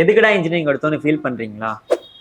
எதுக்குடா இன்ஜினியரிங் எடுத்தோன்னு ஃபீல் பண்ணுறீங்களா?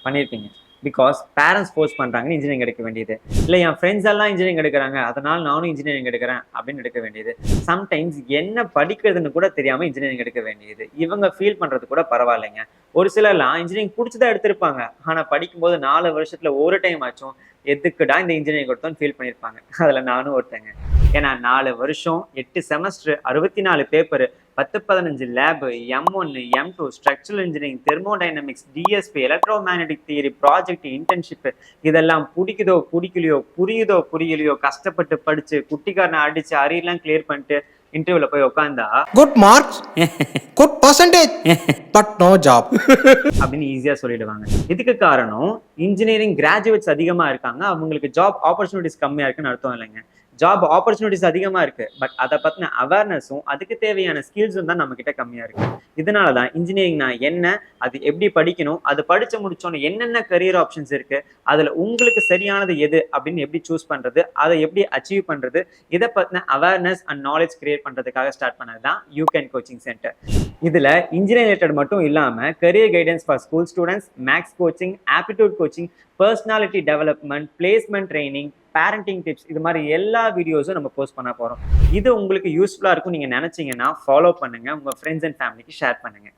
பண்ணியிருப்பீங்க. பிகாஸ் பேரண்ட்ஸ் ஃபோர்ஸ் பண்ணுறாங்கன்னு இன்ஜினியரிங் எடுக்க வேண்டியது. இல்லை என் ஃப்ரெண்ட்ஸ் எல்லாம் இன்ஜினியரிங் எடுக்கிறாங்க, அதனால நானும் இன்ஜினியரிங் எடுக்கிறேன் அப்படின்னு எடுக்க வேண்டியது. சம்டைம்ஸ் என்ன படிக்கிறதுன்னு கூட தெரியாமல் இன்ஜினியரிங் எடுக்க வேண்டியது. இவங்க ஃபீல் பண்ணுறது கூட பரவாயில்லைங்க. ஒரு சிலர்லாம் இன்ஜினியரிங் பிடிச்சதா எடுத்திருப்பாங்க. ஆனால் படிக்கும்போது 4 வருஷத்துல ஒரு டைம் ஆச்சும் எதுக்குடா இந்த இன்ஜினியரிங் எடுத்தோன்னு ஃபீல் பண்ணியிருப்பாங்க. அதில் நானும் ஒருத்தங்க. ஏன்னா 4 வருஷம் 8 semester 64 paper 10-15 lab M1 M2 structural engineering thermodynamics DSP electromagnetic theory project internship இதெல்லாம் பிடிக்குதோ பிடிக்கலையோ புரியுதோ புரியலையோ கஷ்டப்பட்டு படிச்சு குட்டிக்காரனை அடிச்சு அரியெல்லாம் கிளியர் பண்ணிட்டு இன்டர்வியூல போய் உட்காந்தா good marks good percentage but no job அப்படின்னு ஈஸியா சொல்லிடுவாங்க. இதுக்கு காரணம் இன்ஜினியரிங் கிராஜுவேட்ஸ் அதிகமா இருக்காங்க, அவங்களுக்கு ஜாப் ஆப்பர்ச்சுனிட்டிஸ் கம்மியா இருக்குன்னு அர்த்தம் இல்லைங்க. ஜாப் ஆப்பர்ச்சுனிட்டிஸ் அதிகமா இருக்கு, பட் அதை பத்தின அவேர்னஸும் அதுக்கு தேவையான ஸ்கில்ஸும் தான் நம்ம கிட்ட கம்மியா இருக்கு. இதனாலதான் இன்ஜினியரிங்னா என்ன, அது எப்படி படிக்கணும், அது படிச்சு முடிச்சோன்னு என்னென்ன கரியர் ஆப்ஷன்ஸ் இருக்கு, அதுல உங்களுக்கு சரியானது எது அப்படின்னு எப்படி சூஸ் பண்றது, அதை எப்படி அச்சீவ் பண்றது, இதை பத்தின அவேர்னஸ் அண்ட் நாலேஜ் கிரியேட் பண்றதுக்காக ஸ்டார்ட் பண்ணதுதான் யூகேன் கோச்சிங் சென்டர். இதுல இன்ஜினியரிங் ரிலேட்டட் மட்டும் இல்லாம career guidance for school students, maths coaching, aptitude coaching, personality development, placement training, parenting tips, இது மாதிரி எல்லா வீடியோஸும் நம்ம போஸ்ட் பண்ண போறோம். இது உங்களுக்கு யூஸ்ஃபுல்லா இருக்கும் நீங்க நினைச்சீங்கன்னா ஃபாலோ பண்ணுங்க, உங்க ஃப்ரெண்ட்ஸ் அண்ட் ஃபேமிலிக்கு ஷேர் பண்ணுங்க.